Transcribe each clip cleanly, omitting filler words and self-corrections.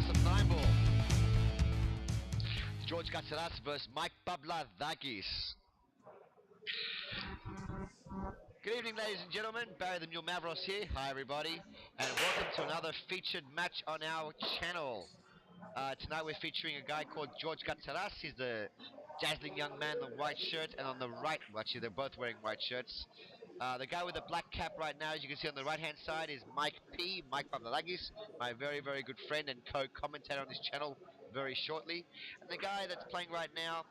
of 9 ball. George Katsaras versus Mike Pavladakis. Good evening, ladies and gentlemen. Barry the Mule Mavros here. Hi, everybody, and welcome to another featured match on our channel. Tonight we're featuring a guy called George Katsaras. He's the dazzling young man in the white shirt, and on the right, well, actually they're both wearing white shirts. The guy with the black cap right now, as you can see on the right hand side, is Mike Pavladakis, my very, very good friend and co-commentator on this channel very shortly. And the guy that's playing right now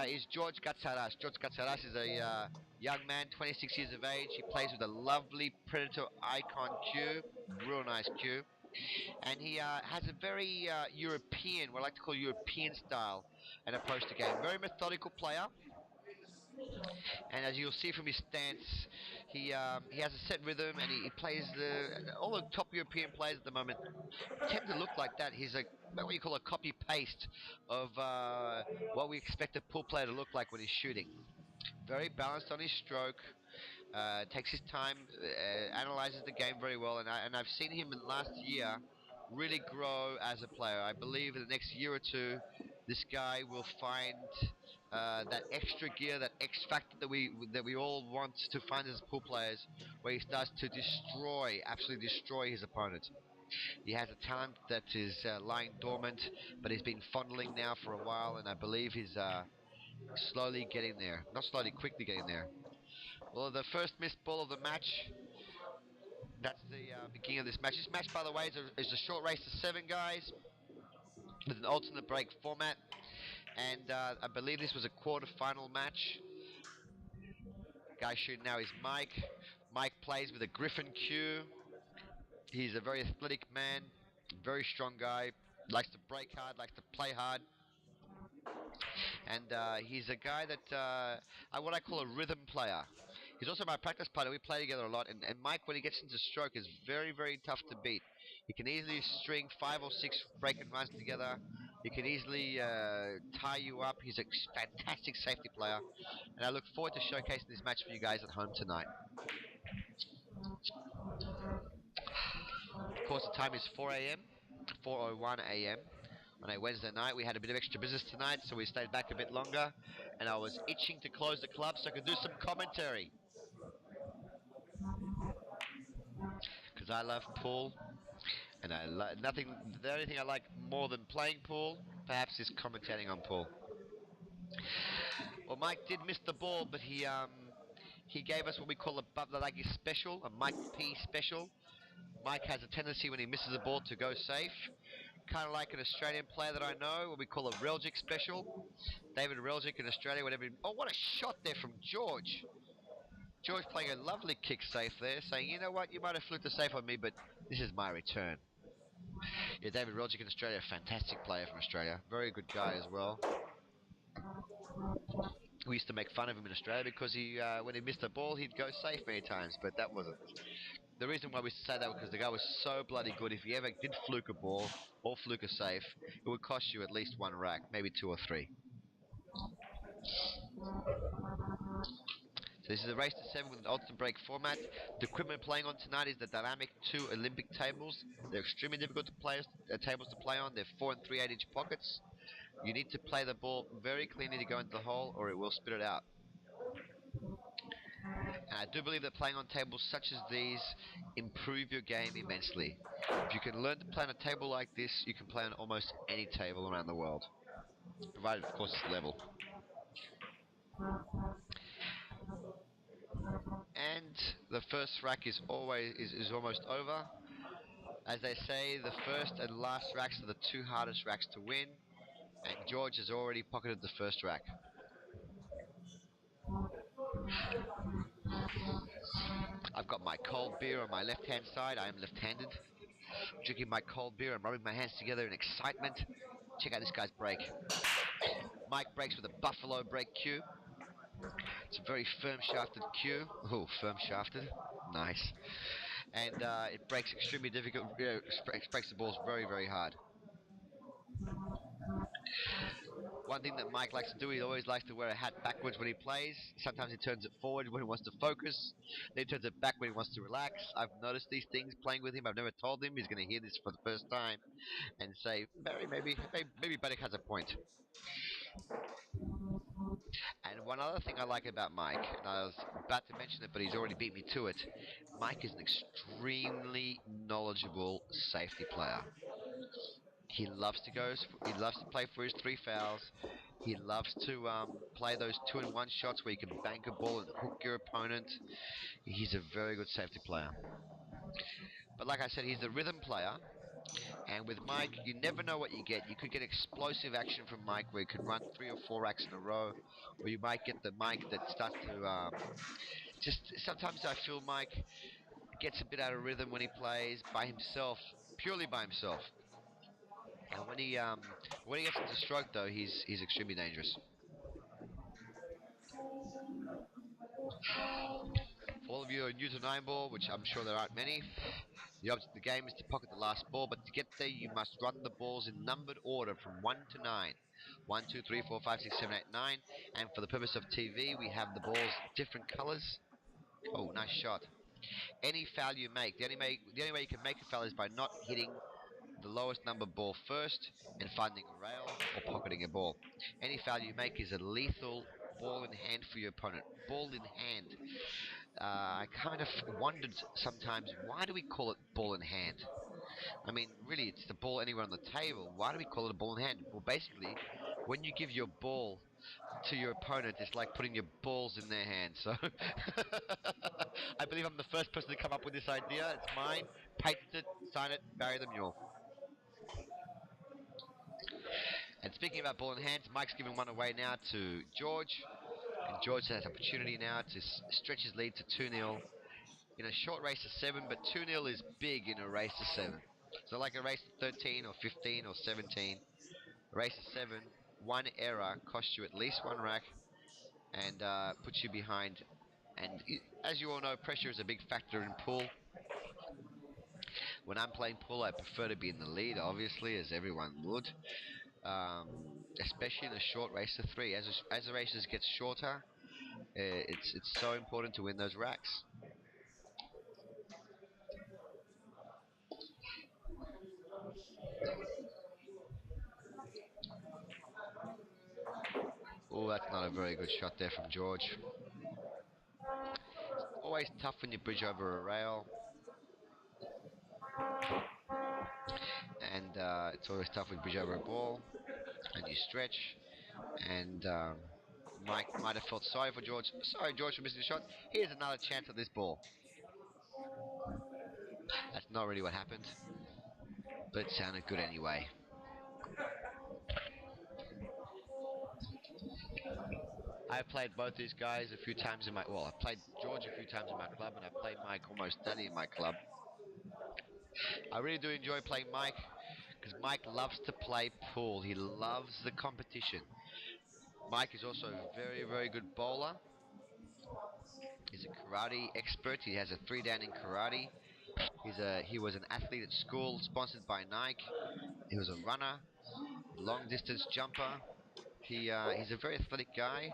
is George Katsaras. George Katsaras is a young man, 26 years of age. He plays with a lovely Predator Icon cue, real nice cue. And he has a very European, what I like to call European style and approach to game. Very methodical player. And as you'll see from his stance, he has a set rhythm, and he plays all the top European players at the moment tend to look like that. He's what you call a copy-paste of what we expect a pool player to look like when he's shooting. Very balanced on his stroke, takes his time, analyzes the game very well, and I've seen him in the last year really grow as a player. I believe in the next year or two, this guy will find that extra gear, that X factor that we all want to find as pool players, where he starts to absolutely destroy his opponent. He has a talent that is lying dormant, but he's been fondling now for a while, and I believe he's slowly getting there. Not slowly, quickly getting there. Well, the first missed ball of the match. That's the beginning of this match. This match, by the way, is a short race to 7 guys with an alternate break format. And I believe this was a quarter-final match. Guy shooting now is Mike. Mike plays with a Griffin cue. He's a very athletic man, very strong guy. Likes to break hard, likes to play hard. And he's a guy that what I call a rhythm player. He's also my practice partner. We play together a lot. And Mike, when he gets into stroke, is very, very tough to beat. He can easily string 5 or 6 break and runs together. He can easily tie you up. He's a fantastic safety player. And I look forward to showcasing this match for you guys at home tonight. Of course, the time is 4 a.m., 4:01 a.m. on a Wednesday night. We had a bit of extra business tonight, so we stayed back a bit longer. And I was itching to close the club so I could do some commentary. Because I love pool, and the only thing I like more than playing pool, perhaps, is commentating on pool. Well, Mike did miss the ball, but he gave us what we call a Pavladakis special, a Mike P special. Mike has a tendency when he misses a ball to go safe. Kind of like an Australian player that I know, what we call a Reljic special. David Reljic in Australia, whatever. Oh, what a shot there from George. George playing a lovely kick safe there, saying, you know what, you might have fluked a safe on me, but this is my return. Yeah, David Reljic in Australia, a fantastic player from Australia. Very good guy as well. We used to make fun of him in Australia because he, when he missed a ball, he'd go safe many times, but that wasn't. The reason why we say that was because the guy was so bloody good. If he ever did fluke a ball or fluke a safe, it would cost you at least 1 rack, maybe 2 or 3. So this is a race to 7 with an alternate break format. The equipment playing on tonight is the Dynamic 2 Olympic tables. They're extremely difficult tables to play on. They're 4 and 3/8 inch pockets. You need to play the ball very cleanly to go into the hole, or it will spit it out. And I do believe that playing on tables such as these improve your game immensely. If you can learn to play on a table like this, you can play on almost any table around the world, provided, of course, it's level. And the first rack is almost over. As they say, the first and last racks are the 2 hardest racks to win, and George has already pocketed the first rack. I've got my cold beer on my left-hand side. I am left-handed. Drinking my cold beer and rubbing my hands together in excitement. Check out this guy's break. Mike breaks with a buffalo break cue. It's a very firm shafted cue. Oh, firm shafted. Nice. And it breaks extremely difficult. Breaks the balls very, very hard. One thing that Mike likes to do, he always likes to wear a hat backwards when he plays. Sometimes he turns it forward when he wants to focus. Then he turns it back when he wants to relax. I've noticed these things playing with him. I've never told him. He's going to hear this for the first time. And say maybe Badek has a point. And one other thing I like about Mike, and I was about to mention it, but he's already beat me to it. Mike is an extremely knowledgeable safety player. He loves to go. He loves to play for his 3 fouls. He loves to play those 2-in-1 shots where you can bank a ball and hook your opponent. He's a very good safety player. But like I said, he's a rhythm player. And with Mike, you never know what you get. You could get explosive action from Mike where he could run 3 or 4 racks in a row. Or you might get the Mike that starts to just sometimes I feel Mike gets a bit out of rhythm when he plays by himself, purely by himself. And when he gets into stroke though, he's extremely dangerous. For all of you who are new to 9-ball, which I'm sure there aren't many, the object of the game is to pocket the last ball, but to get there you must run the balls in numbered order from 1 to 9. 1, 2, 3, 4, 5, 6, 7, 8, 9. And for the purpose of TV, we have the balls different colors. Oh, nice shot. Any foul you make, the only way you can make a foul is by not hitting the lowest number ball first and finding a rail or pocketing a ball. Any foul you make is a lethal ball in hand for your opponent. Ball in hand. I kind of wondered sometimes, why do we call it ball in hand? I mean, really, it's the ball anywhere on the table. Why do we call it a ball in hand? Well, basically, when you give your ball to your opponent, it's like putting your balls in their hands. So, I believe I'm the first person to come up with this idea. It's mine. Patent it, sign it, Barry the Mule. And speaking about ball in hands, Mike's giving one away now to George. And George has opportunity now to stretch his lead to 2-0 in a short race to 7, but 2-0 is big in a race to 7. So like a race to 13 or 15 or 17, a race to 7, one error costs you at least 1 rack and puts you behind. And as you all know, pressure is a big factor in pool. When I'm playing pool, I prefer to be in the lead, obviously, as everyone would. Um, Especially in a short race to 3. As the races get shorter, it's so important to win those racks. Oh, that's not a very good shot there from George. Always tough when you bridge over a rail. And it's always tough when you bridge over a ball. And you stretch. And Mike might have felt sorry for George. Sorry, George, for missing the shot. Here's another chance at this ball. That's not really what happened. But it sounded good anyway. I've played both these guys a few times in my... Well, I've played George a few times in my club. And I've played Mike almost daily in my club. I really do enjoy playing Mike, because Mike loves to play pool. He loves the competition. Mike is also a very, very good bowler. He's a karate expert. He has a 3-dan in karate. He was an athlete at school, sponsored by Nike. He was a runner, long distance jumper. He's a very athletic guy.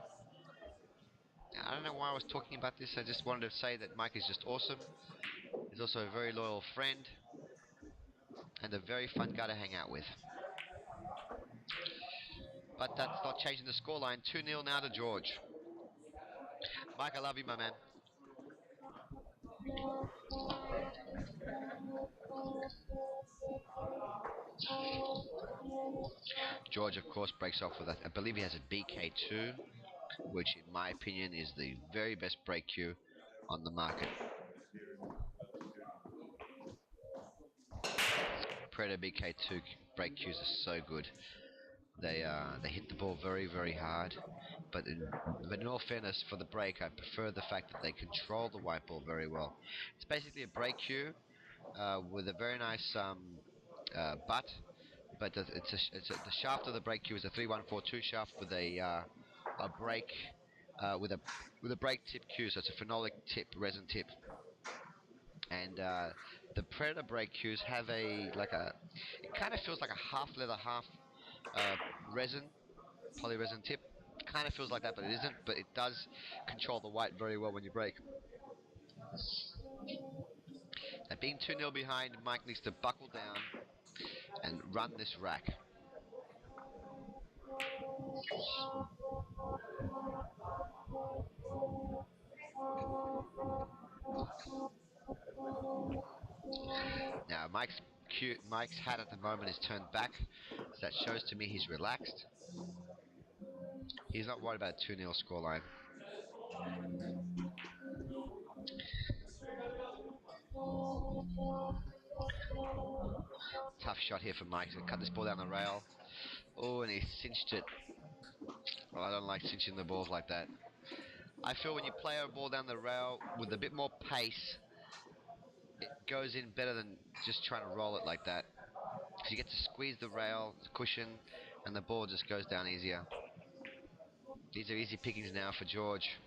I don't know why I was talking about this. I just wanted to say that Mike is just awesome. He's also a very loyal friend and a very fun guy to hang out with. But that's not changing the scoreline. 2-0 now to George. Mike, I love you, my man. George, of course, breaks off with that. I believe he has a BK2, which, in my opinion, is the very best break cue on the market. Predator BK2 break cues are so good. They hit the ball very, very hard. But in all fairness, for the break, I prefer the fact that they control the white ball very well. It's basically a break cue with a very nice butt. But the shaft of the break cue is a 3142 shaft with a break with a break tip cue. So it's a phenolic tip, resin tip. And the Predator brake cues have it kind of feels like a half leather, half uh, resin, polyresin tip. Kind of feels like that, but it isn't. But it does control the weight very well when you brake. Now, being 2-0 behind, Mike needs to buckle down and run this rack. Now Mike's hat at the moment is turned back, so that shows to me he's relaxed. He's not worried about a 2-0 scoreline. Tough shot here for Mike. He's going to cut this ball down the rail. Oh, and he cinched it. Well, I don't like cinching the balls like that. I feel when you play a ball down the rail with a bit more pace, it goes in better than just trying to roll it like that. Because you get to squeeze the rail, the cushion, and the ball just goes down easier. These are easy pickings now for George.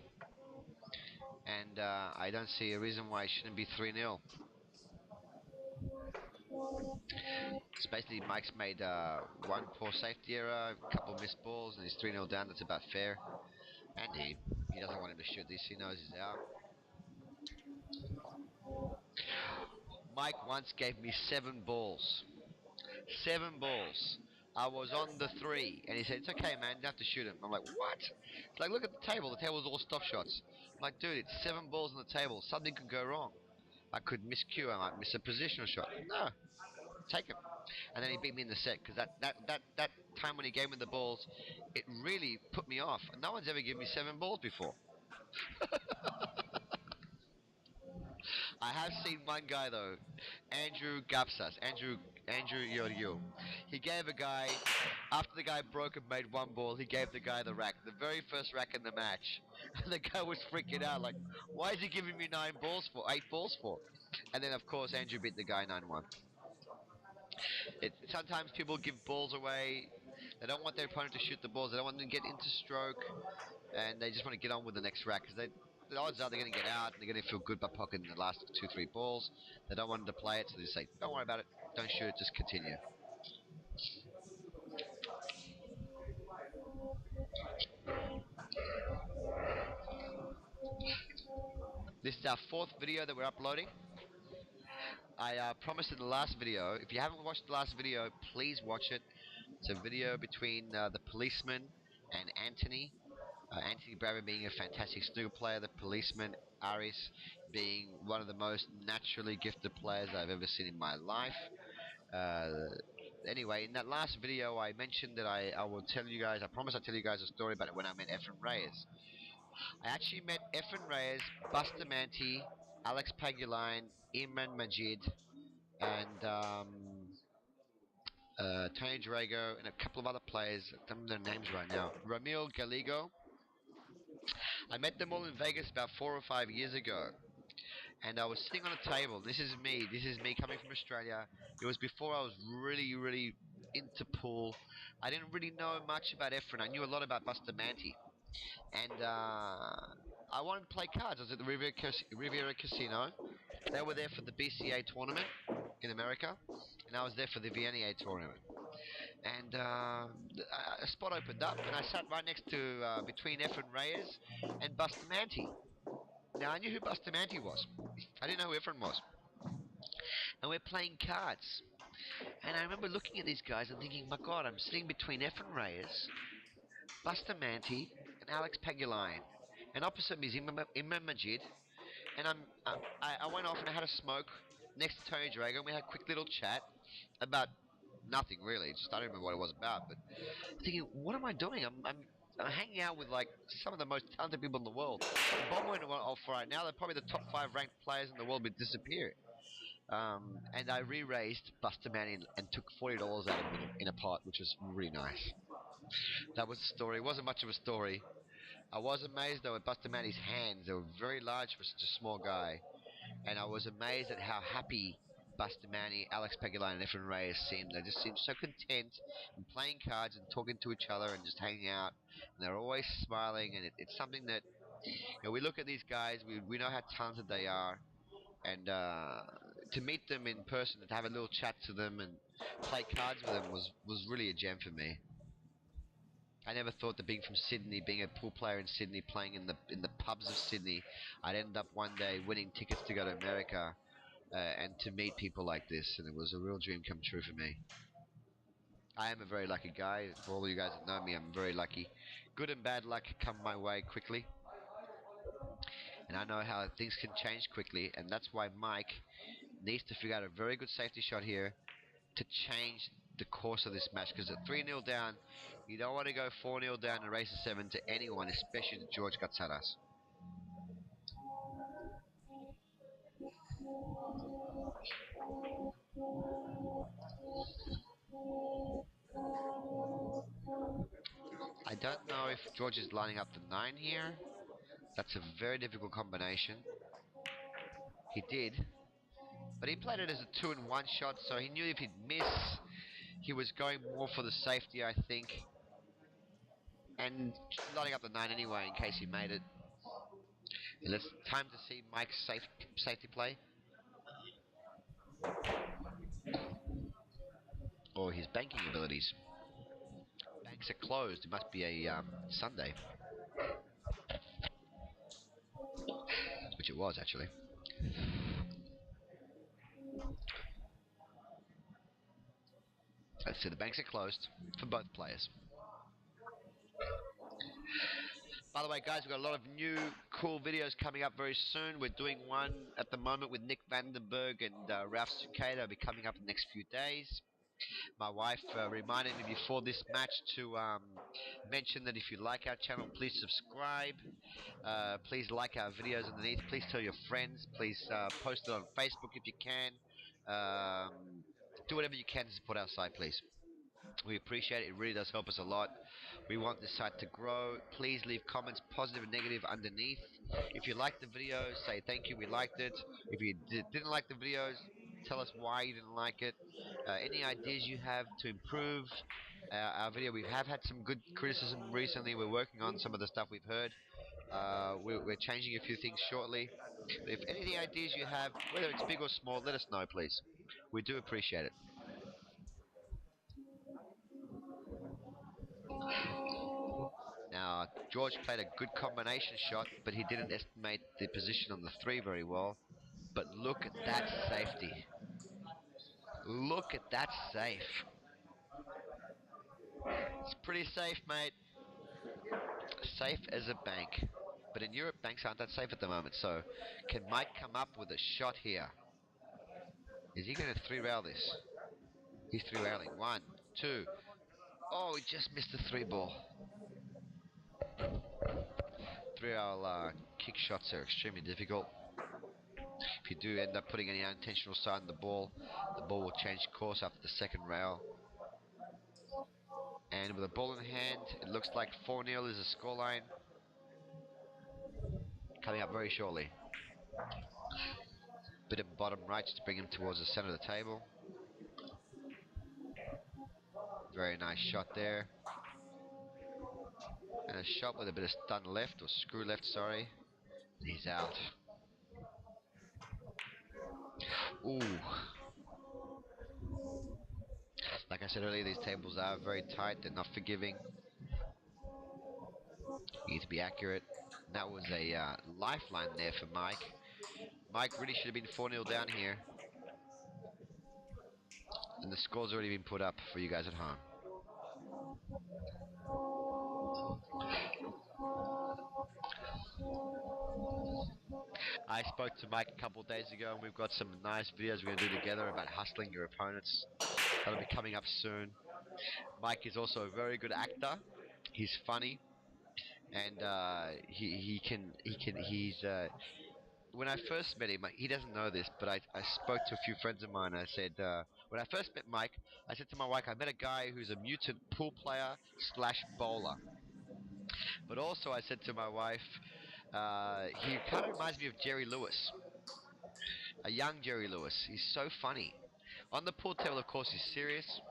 And I don't see a reason why it shouldn't be 3-0. It's basically Mike's made one poor safety error, a couple missed balls, and he's 3-0 down. That's about fair. And he doesn't want him to shoot this. He knows he's out. Mike once gave me 7 balls. 7 balls. I was on the 3, and he said, "It's okay, man, you don't have to shoot him." I'm like, "What?" It's like, look at the table. The table's all stop shots. I'm like, dude, it's 7 balls on the table. Something could go wrong. I could miscue. I might miss a positional shot. No, take him. And then he beat me in the set because that time when he gave me the balls, it really put me off. No one's ever given me 7 balls before. I have seen one guy though, Andrew Gapsas, Andrew Yorio. He gave a guy after the guy broke and made 1 ball. He gave the guy the rack, the very first rack in the match, and the guy was freaking out like, "Why is he giving me 9 balls for 8 balls for?" And then of course Andrew beat the guy 9-1. Sometimes people give balls away. They don't want their opponent to shoot the balls. They don't want them to get into stroke, and they just want to get on with the next rack because the odds are they're going to get out and they're going to feel good by pocketing the last 2-3 balls. They don't want them to play it, so they say, "Don't worry about it. Don't shoot it. Just continue." This is our 4th video that we're uploading. I promised in the last video, if you haven't watched the last video, please watch it. It's a video between the policeman and Anthony. Anthony Bradford being a fantastic snooker player, the policeman Aris being one of the most naturally gifted players I've ever seen in my life. Anyway, in that last video I mentioned that I will tell you guys, I promise I'll tell you guys a story about it when I met Efren Reyes. I actually met Efren Reyes, Bustamante, Alex Paguline, Imran Majid, and Tony Drago, and a couple of other players. I don't remember their names right now. Ramil Galigo. I met them all in Vegas about 4 or 5 years ago. And I was sitting on a table. This is me. This is me coming from Australia. It was before I was really into pool. I didn't really know much about Efren. I knew a lot about Bustamante. And I wanted to play cards. I was at the Riviera Casino. They were there for the BCA tournament in America. And I was there for the VNEA tournament. And a spot opened up, and I sat right next to between Efren Reyes and Bustamante. Now I knew who Bustamante was. I didn't know who Efren was. And we're playing cards. And I remember looking at these guys and thinking, my God, I'm sitting between Efren Reyes, Bustamante, and Alex Paguline. And opposite me is Imran Majid. And I went off and I had a smoke next to Tony Drago, and we had a quick little chat about nothing really. Just I don't remember what it was about, but I'm thinking, what am I doing? I'm hanging out with like some of the most talented people in the world. Bob went off right now. They're probably the top 5 ranked players in the world, but disappear. And I re-raised Bustamante and took $40 out of him in a pot, which was really nice. That was the story. It wasn't much of a story. I was amazed though at Bustamante's hands. They were very large for such a small guy. And I was amazed at how happy Bustamante, Alex Paguline, and Efren Reyes seemed. They just seemed so content in playing cards and talking to each other and just hanging out. And they're always smiling, and it's something that, we look at these guys, we know how talented they are, and to meet them in person and to have a little chat to them and play cards with them was really a gem for me. I never thought that being from Sydney, being a pool player in Sydney, playing in the pubs of Sydney, I'd end up one day winning tickets to go to America and to meet people like this, and it was a real dream come true for me. I am a very lucky guy. For all you guys that know me, I'm very lucky. Good and bad luck come my way quickly. And I know how things can change quickly, and that's why Mike needs to figure out a very good safety shot here to change the course of this match. Because at 3-0 down, you don't want to go 4-0 down and race a 7 to anyone, especially to George Gatsaras. I don't know if George is lining up the 9 here. That's a very difficult combination. He did. But he played it as a 2-in-1 shot, so he knew if he'd miss, he was going more for the safety, I think. And lining up the 9 anyway in case he made it. And it's time to see Mike's safety play. Or his banking abilities. Banks are closed. It must be a Sunday. Which it was, actually. So the banks are closed for both players. By the way, guys, we've got a lot of new cool videos coming up very soon. We're doing one at the moment with Nick Vandenberg and Ralph Cicada. Will be coming up in the next few days. My wife reminded me before this match to mention that if you like our channel, please subscribe. Please like our videos underneath. Please tell your friends. Please post it on Facebook if you can. Do whatever you can to support our site, please. We appreciate it. It really does help us a lot. We want this site to grow. Please leave comments, positive and negative, underneath. If you liked the video, say thank you, we liked it. If you didn't like the videos, tell us why you didn't like it. Any ideas you have to improve our video. We have had some good criticism recently. We're working on some of the stuff we've heard. We're changing a few things shortly. But if any ideas you have, whether it's big or small, let us know, please. We do appreciate it. Now, George played a good combination shot, but he didn't estimate the position on the 3 very well. But look at that safety. Look at that safe. It's pretty safe, mate. Safe as a bank. But in Europe, banks aren't that safe at the moment. So, can Mike come up with a shot here? Is he going to 3-rail this? He's 3-railing. 1, 2. Oh, he just missed the 3 ball. 3-rail kick shots are extremely difficult. If you do end up putting any unintentional side on the ball will change course after the second rail. And with a ball in hand, it looks like 4-0 is the scoreline. Coming up very shortly. Bit of bottom right to bring him towards the center of the table. Very nice shot there. And a shot with a bit of stun left, or screw left, sorry. He's out. Ooh. Like I said earlier, these tables are very tight. They're not forgiving. You need to be accurate. And that was a lifeline there for Mike. Mike really should have been 4-0 down here. And the score's already been put up for you guys at home. I spoke to Mike a couple of days ago, and we've got some nice videos we're going to do together about hustling your opponents. That'll be coming up soon. Mike is also a very good actor. He's funny, and he's. When I first met him, he doesn't know this, but I spoke to a few friends of mine. I said, when I first met Mike, I said to my wife, I met a guy who's a mutant pool player slash bowler. But also, I said to my wife, he kind of reminds me of Jerry Lewis, a young Jerry Lewis. He's so funny. On the pool table, of course, he's serious.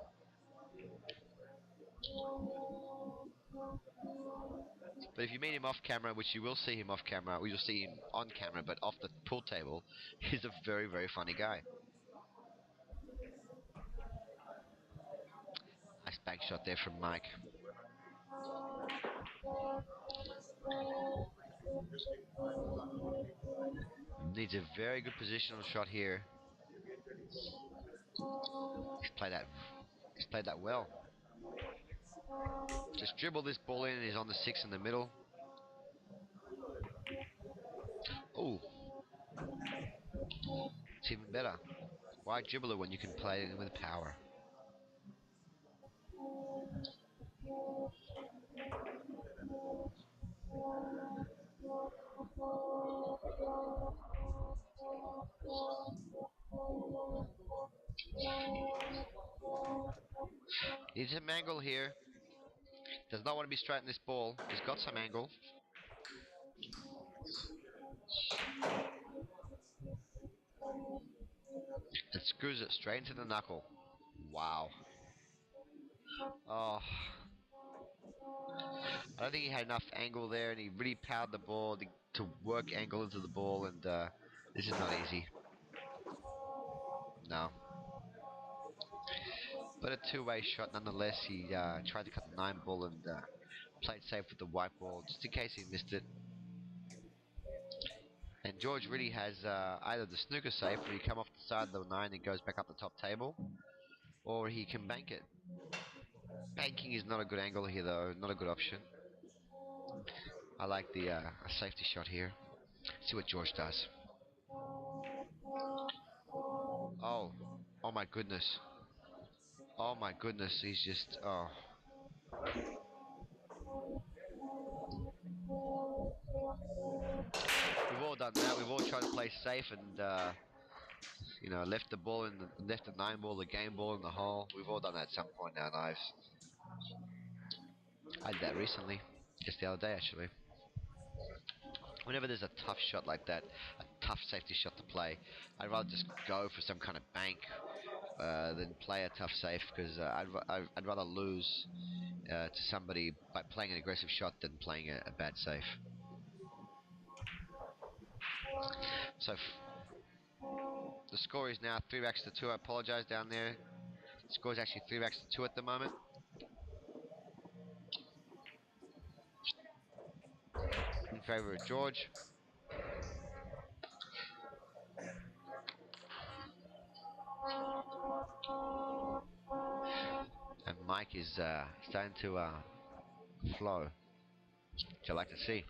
But if you meet him off camera, which you will see him off camera, or you'll see him on camera, but off the pool table, he's a very, very funny guy. Nice bank shot there from Mike. Needs a very good positional shot here. He's played that well. Just dribble this ball in and he's on the 6 in the middle. Oh, it's even better. Why dribble it when you can play it with power? Needs some angle here. Does not want to be straight in this ball. He's got some angle. And screws it straight into the knuckle. Wow. Oh, I don't think he had enough angle there, and he really powered the ball to work angle into the ball, and this is not easy. No. But a two-way shot nonetheless. He tried to cut the 9 ball and played safe with the white ball, just in case he missed it. And George really has either the snooker safe, where you come off the side of the 9 and goes back up the top table, or he can bank it. Banking is not a good angle here, though. Not a good option. I like the a safety shot here. See what George does. Oh, oh my goodness. Oh my goodness, he's just, oh. We've all done that. We've all tried to play safe and, left the ball in left the 9 ball, the game ball in the hole. We've all done that at some point in our lives. I did that recently, just the other day actually. Whenever there's a tough shot like that, a tough safety shot to play, I'd rather just go for some kind of bank than play a tough safe, because I'd rather lose to somebody by playing an aggressive shot than playing a bad safe. So the score is now 3 racks to 2. I apologize down there. The score is actually 3 racks to 2 at the moment. In favor of George. And Mike is starting to flow, which I like to see.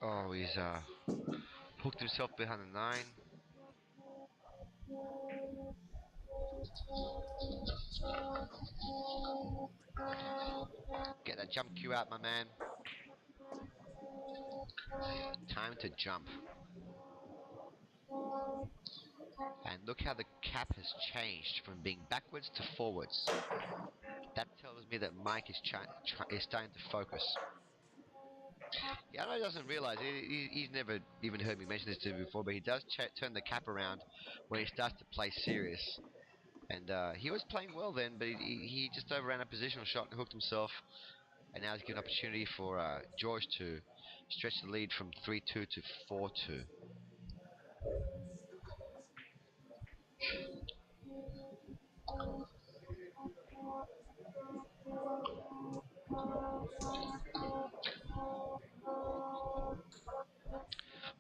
Oh, he's hooked himself behind the 9. Get that jump cue out, my man. Time to jump. And look how the cap has changed from being backwards to forwards. That tells me that Mike is starting to focus. Yeah, I know he doesn't realize. He's never even heard me mention this to him before, but he does turn the cap around when he starts to play serious. And he was playing well then, but he just overran a positional shot and hooked himself. And now he's given opportunity for George to stretch the lead from 3-2 to 4-2.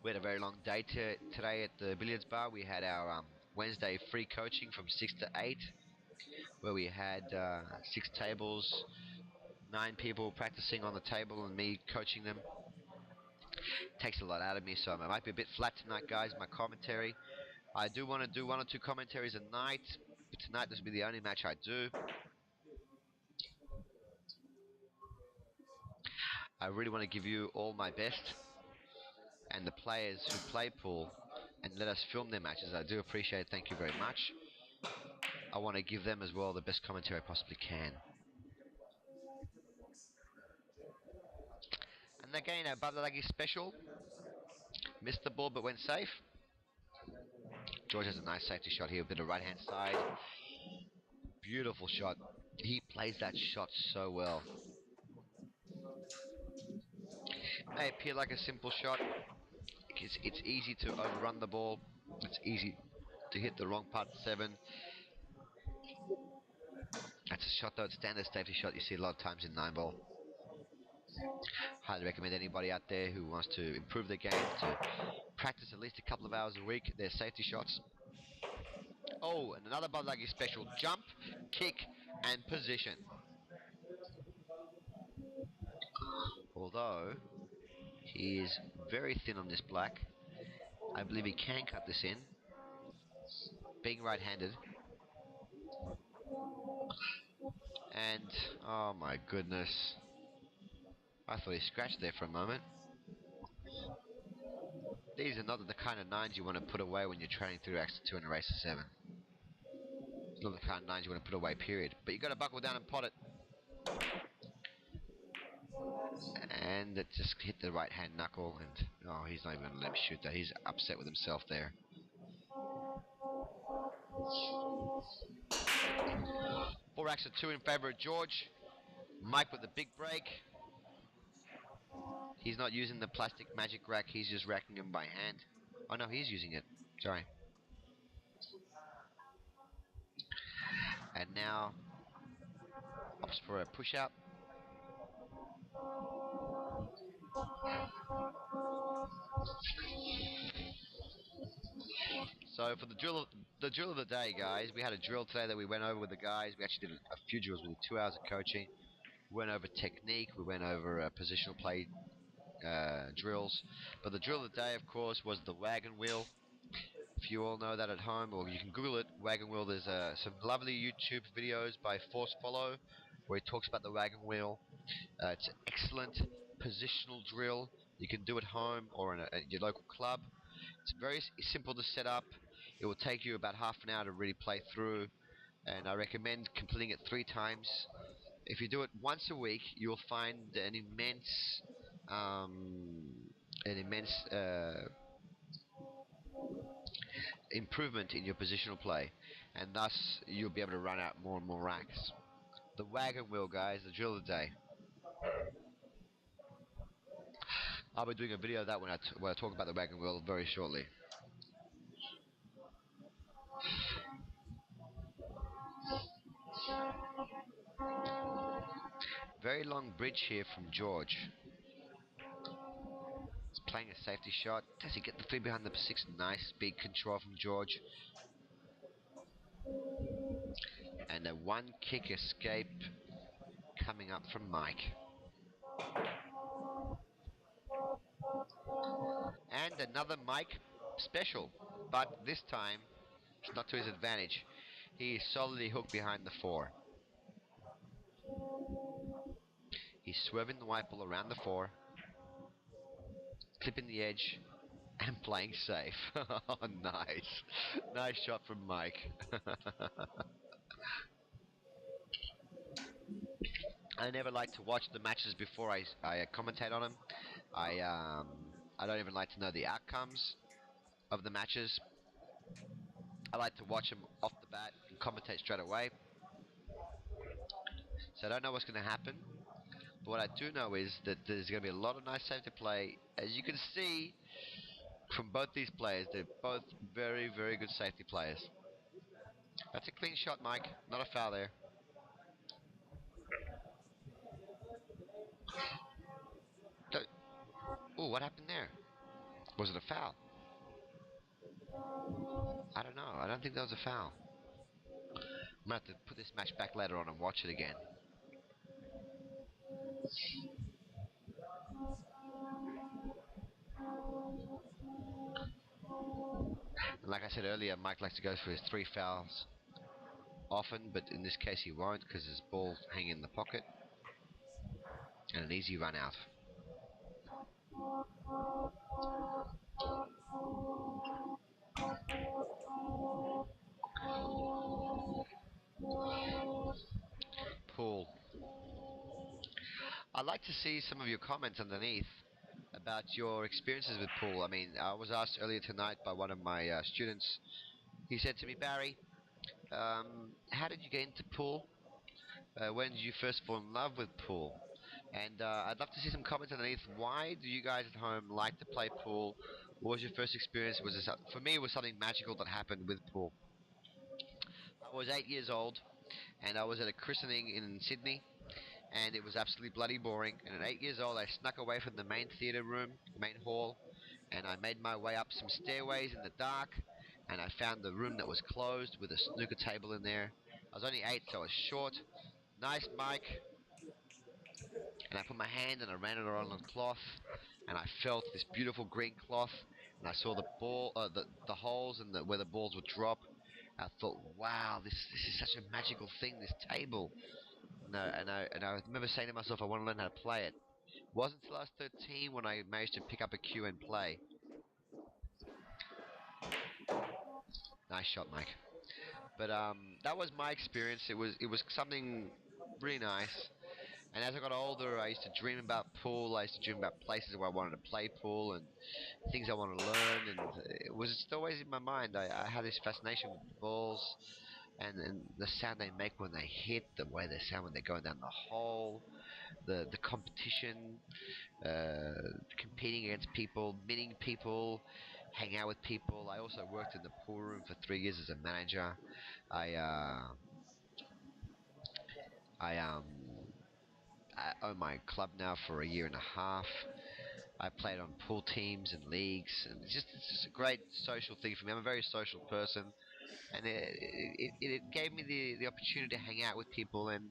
We had a very long day today at the Billiards Bar. We had our Wednesday free coaching from 6 to 8, where we had 6 tables, 9 people practicing on the table and me coaching them. Takes a lot out of me, so I might be a bit flat tonight, guys, my commentary. I do want to do 1 or 2 commentaries a night, but tonight this will be the only match I do. I really want to give you all my best, and the players who play pool and let us film their matches, I do appreciate it. Thank you very much. I want to give them as well the best commentary I possibly can. And again, our Badalagi special. Missed the ball but went safe. George has a nice safety shot here with the right hand side. Beautiful shot. He plays that shot so well. May appear like a simple shot. It's easy to overrun the ball. It's easy to hit the wrong part 7. That's a shot though, it's standard safety shot you see a lot of times in 9-ball. Highly recommend anybody out there who wants to improve their game to practice at least a couple of hours a week their safety shots. Oh, and another Bud Lucky special: jump, kick, and position. Although he is very thin on this black, I believe he can cut this in, being right-handed. And oh my goodness, I thought he scratched there for a moment. These are not the kind of 9s you want to put away when you're training through Axis 2 in a race of 7. It's not the kind of 9s you want to put away, period. But you got to buckle down and pot it. And it just hit the right hand knuckle, and oh, he's not even going to let him shoot that. He's upset with himself there. 4 Axis 2 in favour of George. Mike with the big break. He's not using the plastic magic rack, he's just racking them by hand. Oh no, he's using it. Sorry. And now opts for a push out. So for the drill of the day, guys, we had a drill today that we went over with the guys. We actually did a few drills. We did 2 hours of coaching. We went over technique. We went over positional play drills. But the drill of the day, of course, was the wagon wheel. If you all know that at home, or you can Google it, wagon wheel. There's some lovely YouTube videos by Force Follow where he talks about the wagon wheel. It's an excellent positional drill. You can do it home or at your local club. It's very simple to set up. It will take you about half an hour to really play through, and I recommend completing it 3 times. If you do it once a week, you'll find an immense improvement in your positional play, and thus you'll be able to run out more and more racks. The wagon wheel, guys, the drill of the day. I'll be doing a video of that when I talk about the wagon wheel very shortly. Very long bridge here from George. He's playing a safety shot. Does he get the 3 behind the 6? Nice speed control from George. And a 1 kick escape coming up from Mike. And another Mike special, but this time it's not to his advantage. He is solidly hooked behind the 4. He's swerving the white ball around the 4, clipping the edge, and playing safe. Oh, nice. Nice shot from Mike. I never like to watch the matches before I commentate on them. I don't even like to know the outcomes of the matches. I like to watch them off the bat and commentate straight away. So I don't know what's going to happen. But what I do know is that there's going to be a lot of nice safety play. As you can see from both these players, they're both very, very good safety players. That's a clean shot, Mike. Not a foul there. Oh, what happened there? Was it a foul? I don't know. I don't think that was a foul. I'm going to have to put this match back later on and watch it again. And like I said earlier, Mike likes to go for his 3 fouls often, but in this case he won't because his ball's hanging in the pocket. And an easy run out. Pool. I'd like to see some of your comments underneath about your experiences with pool. I mean, I was asked earlier tonight by one of my students. He said to me, Barry, how did you get into pool? When did you first fall in love with pool? And I'd love to see some comments underneath. Why do you guys at home like to play pool? What was your first experience? For me, it was something magical that happened with pool. I was 8 years old. and I was at a christening in Sydney, and it was absolutely bloody boring. And at 8 years old, I snuck away from the main theatre room, the main hall, and I made my way up some stairways in the dark, and I found the room that was closed with a snooker table in there. I was only 8, so I was short. Nice mic, and I put my hand and I ran it around the cloth, and I felt this beautiful green cloth, and I saw the ball, the holes and where the balls would drop. I thought, wow, this is such a magical thing, this table. And I remember saying to myself, I want to learn how to play it. It wasn't until I was 13 when I managed to pick up a cue and play. Nice shot, Mike. But that was my experience. It was something really nice. And as I got older, I used to dream about pool. I used to dream about places where I wanted to play pool and things I wanted to learn. And it was just always in my mind. I had this fascination with the balls and the sound they make when they hit, the way they sound when they're going down the hole, the competition, competing against people, meeting people, hang out with people. I also worked in the pool room for 3 years as a manager. I uh, I I own my club now for a year and a half. I played on pool teams and leagues, and it's just a great social thing for me. I'm a very social person, and it gave me the opportunity to hang out with people and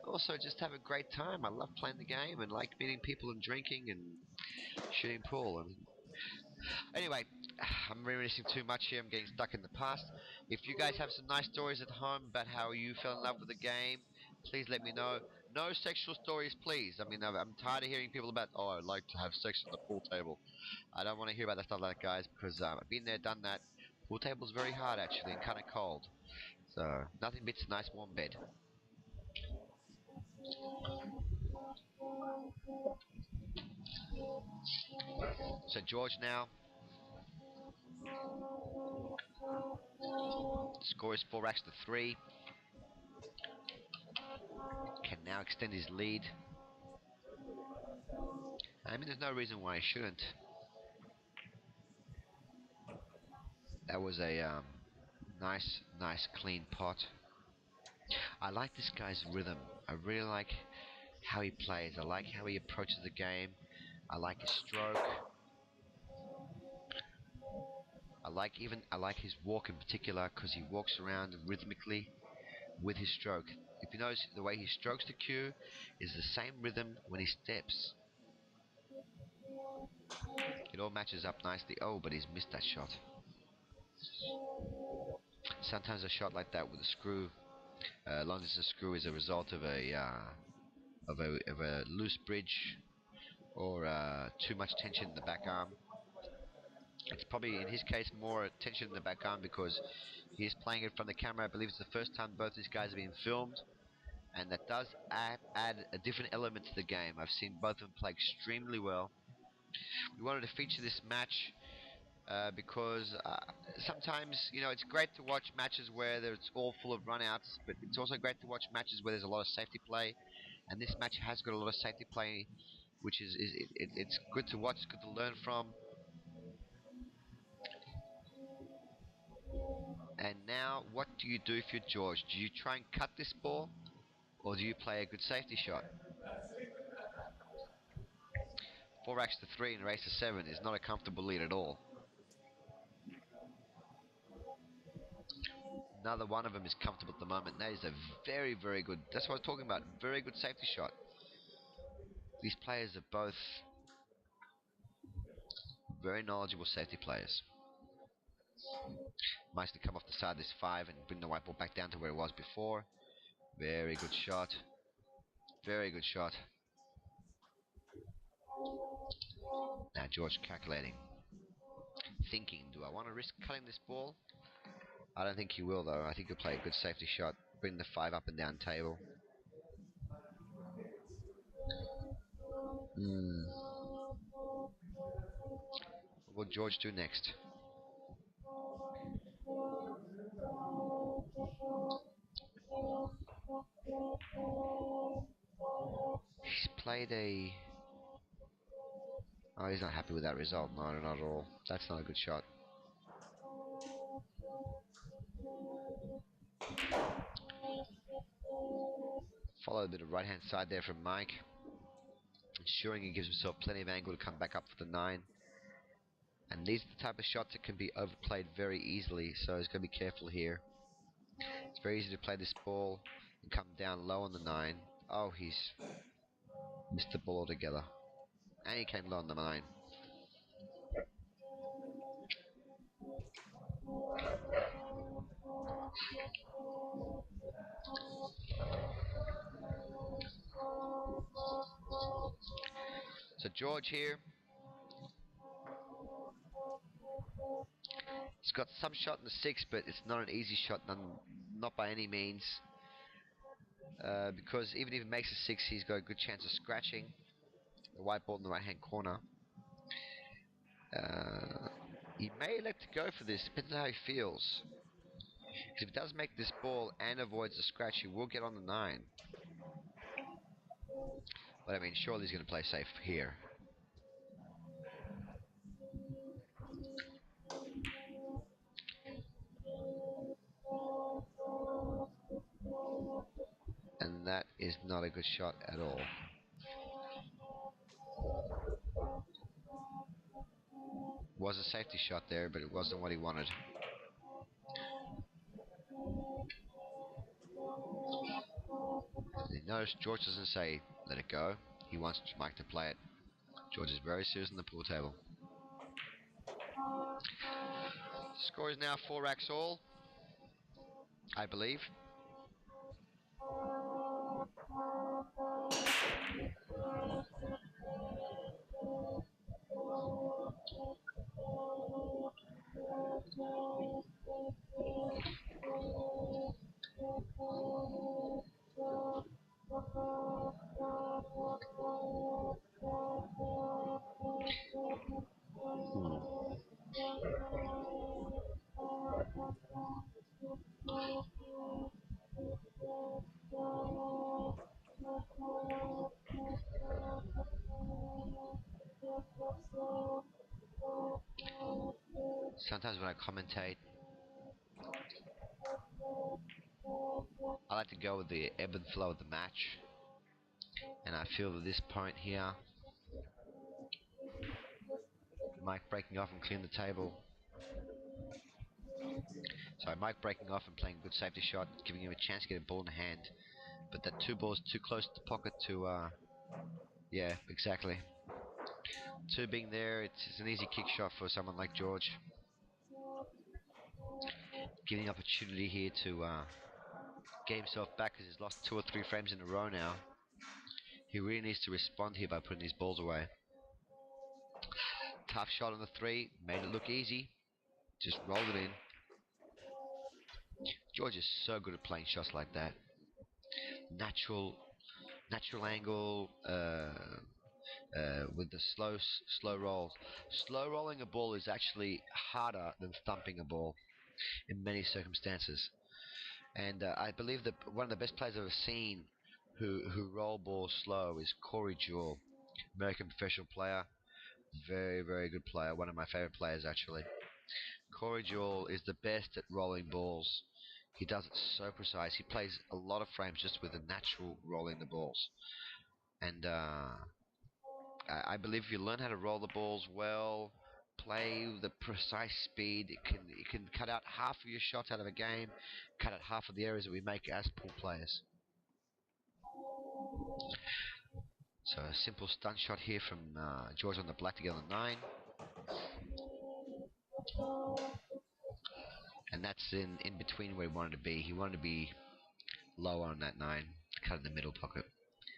also just have a great time. I love playing the game and like meeting people and drinking and shooting pool. And anyway, I'm reminiscing too much here. I'm getting stuck in the past. If you guys have some nice stories at home about how you fell in love with the game, please let me know. No sexual stories, please. I mean, I'm tired of hearing people about, oh, I'd like to have sex at the pool table. I don't want to hear about that stuff like that, guys, because I've been there, done that. Pool table's very hard, actually, and kind of cold. So, nothing beats a nice warm bed. So, George now, score is 4 racks to 3. Can now extend his lead. I mean, there's no reason why he shouldn't. That was a nice, clean pot. I like this guy's rhythm. I really like how he plays. I like how he approaches the game. I like his stroke. I like his walk in particular because he walks around rhythmically with his stroke. If you notice, the way he strokes the cue is the same rhythm when he steps. It all matches up nicely. Oh, but he's missed that shot. Sometimes a shot like that with a screw, long distance screw, is a result of a loose bridge or too much tension in the back arm. It's probably in his case more tension in the back arm because he's playing it from the camera. I believe it's the first time both these guys have been filmed, and that does add a different element to the game. I've seen both of them play extremely well. We wanted to feature this match because sometimes, it's great to watch matches where it's all full of runouts, but it's also great to watch matches where there's a lot of safety play, and this match has got a lot of safety play, which it's good to watch, it's good to learn from. And now, what do you do if you're George? Do you try and cut this ball, or do you play a good safety shot? 4 racks to 3 and race to 7 is not a comfortable lead at all. Neither one of them is comfortable at the moment. That is a very, very good. That's what I was talking about. Very good safety shot. These players are both very knowledgeable safety players. Nice to come off the side of this 5 and bring the white ball back down to where it was before. Very good shot. Very good shot. Now George calculating. Thinking, do I want to risk cutting this ball? I don't think he will, though. I think he'll play a good safety shot. Bring the 5 up and down table. What will George do next? He's played a... Oh, he's not happy with that result. No, not at all. That's not a good shot. Follow a bit of right hand side there from Mike, ensuring he gives himself plenty of angle to come back up for the 9. And these are the type of shots that can be overplayed very easily, so he's going to be careful here. It's very easy to play this ball and come down low on the 9. Oh, he's missed the ball altogether. And he came low on the 9. So George here, he's got some shot in the 6, but it's not an easy shot, not by any means. Because even if he makes a 6, he's got a good chance of scratching the white ball in the right hand corner. He may elect to go for this, depends on how he feels. Because if he does make this ball and avoids the scratch, he will get on the 9. But I mean, surely he's going to play safe here. And that is not a good shot at all. Was a safety shot there, but it wasn't what he wanted. And notice George doesn't say, let it go. He wants Mike to play it. George is very serious on the pool table. Score is now 4 racks all, I believe. Sometimes when I commentate, I like to go with the ebb and flow of the match. And I feel that this point here, Mike breaking off and clearing the table. So Mike breaking off and playing a good safety shot, giving him a chance to get a ball in the hand. But that 2 ball's too close to the pocket to, yeah, exactly. 2 being there, it's an easy kick shot for someone like George. Giving opportunity here to get himself back because he's lost 2 or 3 frames in a row now. He really needs to respond here by putting these balls away. Tough shot on the 3, made it look easy. Just rolled it in. George is so good at playing shots like that. Natural angle, with the slow roll. Slow rolling a ball is actually harder than thumping a ball in many circumstances. And I believe that one of the best players I've ever seen who roll balls slow is Corey Jewell, American professional player. Very, very good player. One of my favorite players, actually. Corey Jewell is the best at rolling balls. He does it so precise. He plays a lot of frames just with the natural rolling the balls. And I believe if you learn how to roll the balls well, play with the precise speed, it can cut out half of your shots out of a game, cut out half of the errors that we make as pool players. So a simple stunt shot here from George on the black to get on the 9. And that's in between where he wanted to be. He wanted to be lower on that 9, cut in the middle pocket.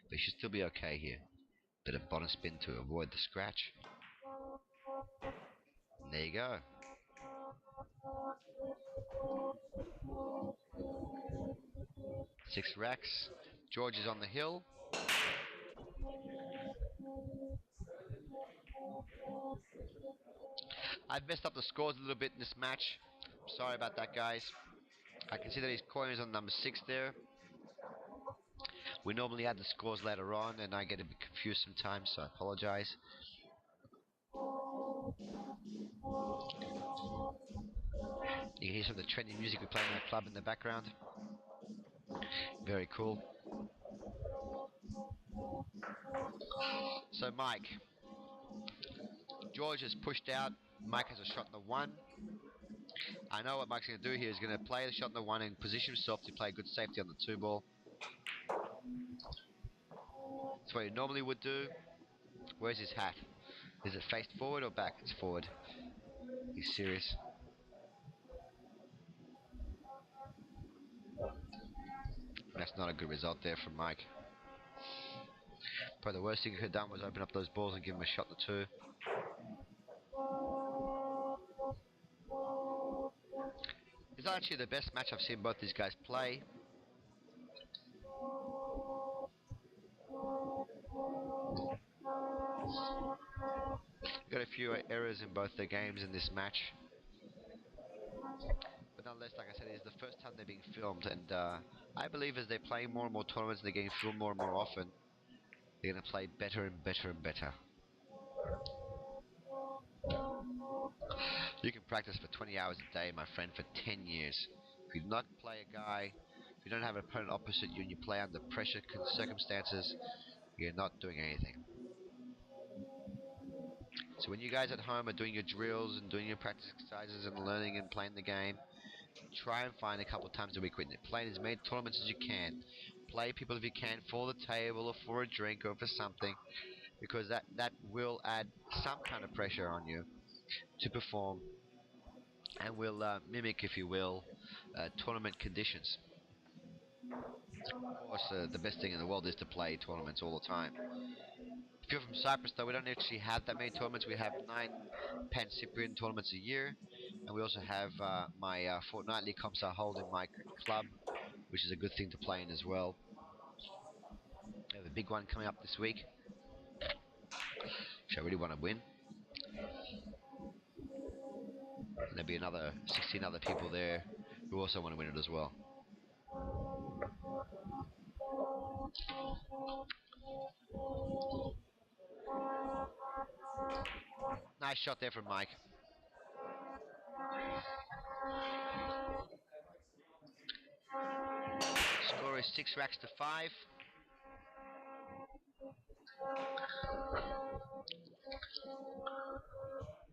But he should still be okay here. Bit of bottom spin to avoid the scratch. And there you go. 6 racks. George is on the hill. I've messed up the scores a little bit in this match. Sorry about that, guys. I can see that his coin is on number 6 there. We normally add the scores later on, and I get a bit confused sometimes, so I apologize. You can hear some of the trendy music we play in the club in the background. Very cool. So Mike, George has pushed out. Mike has a shot in the one. I know what Mike's going to do here. He's going to play the shot in the one and position himself to play good safety on the two ball. That's what he normally would do. Where's his hat? Is it faced forward or back? It's forward. He's serious. That's not a good result there from Mike. Probably the worst thing he could have done was open up those balls and give him a shot the two. It's actually the best match I've seen both these guys play. Got a few errors in both their games in this match. But nonetheless, like I said, it is the first time they're being filmed, and I believe as they're playing more and more tournaments and they're getting filmed more and more often, they're going to play better and better and better. You can practice for 20 hours a day, my friend, for 10 years. If you do not play a guy, if you don't have an opponent opposite you and you play under pressure circumstances, you're not doing anything. So when you guys at home are doing your drills and doing your practice exercises and learning and playing the game, try and find a couple of times a week when you're playing as many tournaments as you can. Play people if you can for the table or for a drink or for something, because that will add some kind of pressure on you to perform and will mimic, if you will, tournament conditions. Of course, the best thing in the world is to play tournaments all the time. If you're from Cyprus, though, we don't actually have that many tournaments. We have 9 Pan-Cyprian tournaments a year, and we also have my fortnightly comps I hold in my club, which is a good thing to play in as well. We have a big one coming up this week, which I really want to win. And there'll be another 16 other people there who also want to win it as well. Nice shot there from Mike. Score is 6 racks to 5.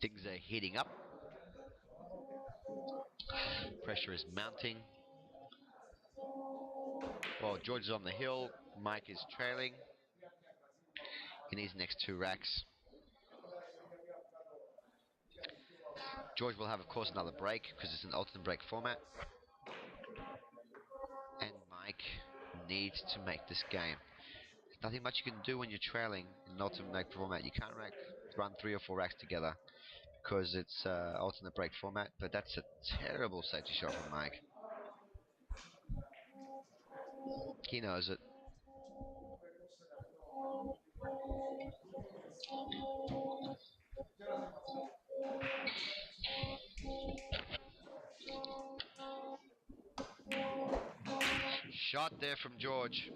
Things are heating up. Pressure is mounting. Well, George is on the hill. Mike is trailing in his next 2 racks. George will have, of course, another break because it's an alternate break format. And Mike needs to make this game. There's nothing much you can do when you're trailing in an alternate break format. You can't run 3 or 4 racks together because it's alternate break format. But that's a terrible safety shot from Mike. He knows it. Shot there from George.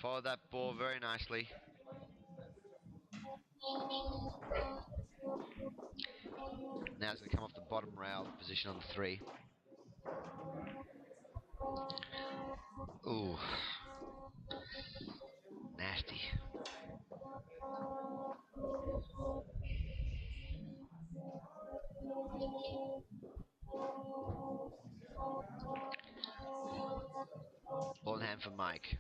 Followed that ball very nicely. Now it's going to come off the bottom rail, position on the 3. Ooh. Nasty. Ball in hand for Mike.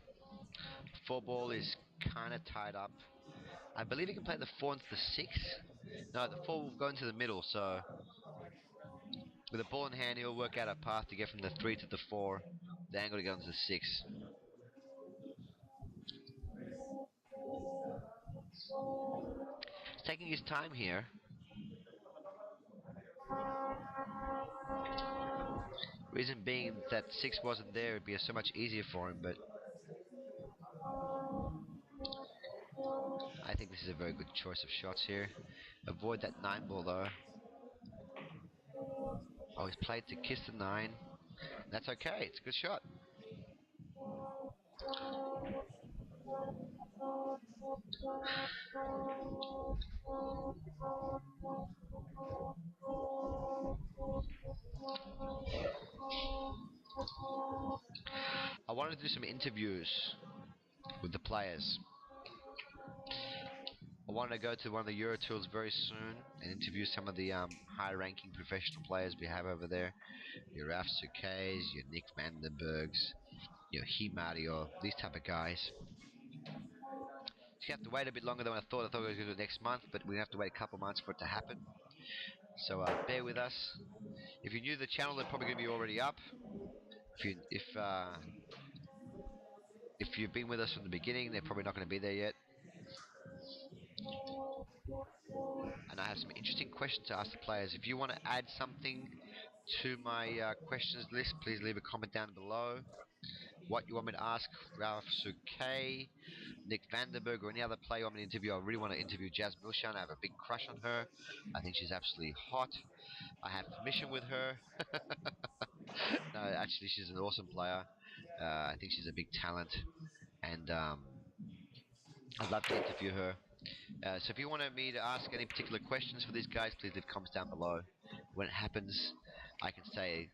4 ball is kind of tied up. I believe he can play the 4 into the 6. No, the 4 will go into the middle, so with a ball in hand, he'll work out a path to get from the 3 to the 4, the angle to go into the 6. He's taking his time here. Reason being that 6 wasn't there, it'd be so much easier for him, but I think this is a very good choice of shots here. Avoid that 9 ball though. Oh, he's played to kiss the 9. That's okay, it's a good shot. I wanted to do some interviews with the players. I want to go to one of the Euro Tours very soon and interview some of the high-ranking professional players we have over there. Your Raf Sukays, your Nick Vandenbergs, your Himario, these type of guys. So you have to wait a bit longer than I thought. I thought we were going to do it next month, but we have to wait a couple months for it to happen. So bear with us. If you're new to the channel, they're probably going to be already up. If you've been with us from the beginning, they're probably not going to be there yet. And I have some interesting questions to ask the players. If you want to add something to my questions list, please leave a comment down below. What you want me to ask Ralph Suke, Nick Vandenberg, or any other player you want me to interview. I really want to interview Jazz Milshan. I have a big crush on her. I think she's absolutely hot. I have permission with her. No, actually, she's an awesome player. I think she's a big talent. And I'd love to interview her. So if you wanted me to ask any particular questions for these guys, please leave comments down below. When it happens, I can say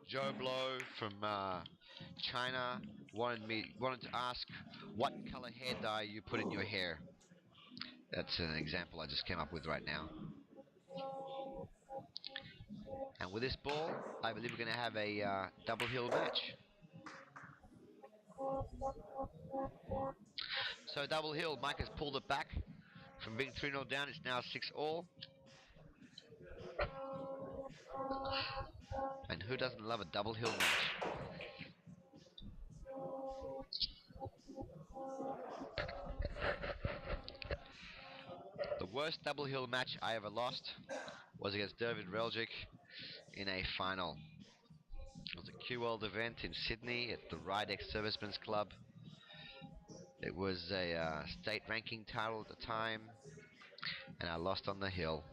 Joe Blow from China wanted to ask what color hair dye you put in your hair. That's an example I just came up with right now. And with this ball, I believe we're going to have a double hill match. So double hill, Mike has pulled it back from being 3-0 down. It's now 6-all. And who doesn't love a double hill match? The worst double hill match I ever lost was against David Reljic in a final. It was a Q-World event in Sydney at the Rydex Servicemen's Club. It was a state ranking title at the time, and I lost on the hill.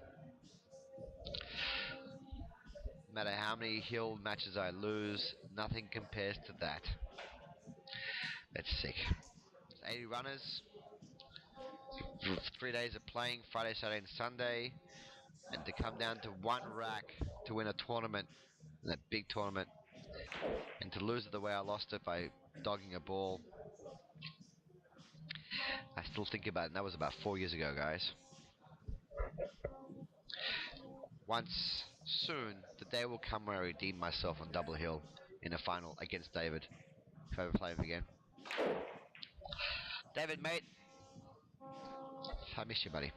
No matter how many hill matches I lose, nothing compares to that. That's sick. 80 runners, 3 days of playing, Friday, Saturday and Sunday, and to come down to one rack to win a tournament, that big tournament, and to lose it the way I lost it by dogging a ball. I still think about it, and that was about 4 years ago, guys. Once, soon, the day will come where I redeem myself on double hill in a final against David, if I ever play him again. David, mate, I miss you, buddy.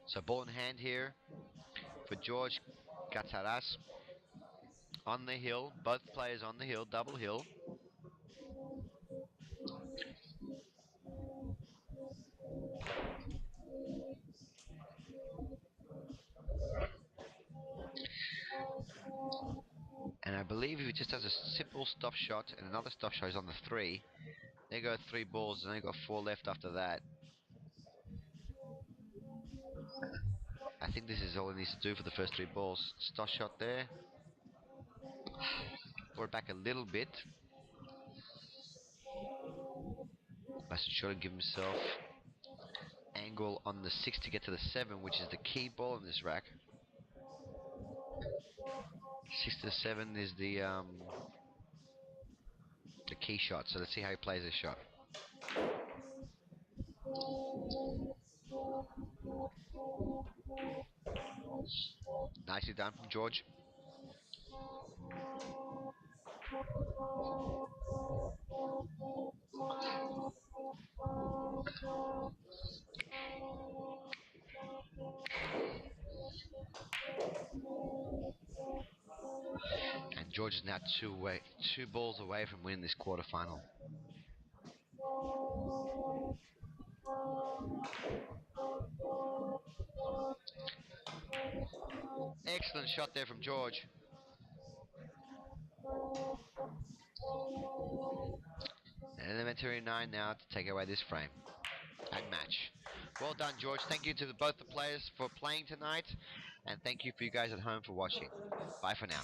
So ball in hand here for George Gataras. On the hill, both players on the hill, double hill. And I believe if he just does a simple stop shot and another stop shot is on the 3, they go 3 balls and they got 4 left after that. I think this is all he needs to do for the first 3 balls. Stop shot there. Brought it back a little bit. Must try to give himself angle on the 6 to get to the 7, which is the key ball in this rack. 6 to 7 is the key shot. So let's see how he plays this shot. Nicely done from George. And George is now 2 balls away from winning this quarterfinal. Excellent shot there from George. An elementary 9 now to take away this frame and match. Well done, George. Thank you to both the players for playing tonight, and thank you for you guys at home for watching. Bye for now.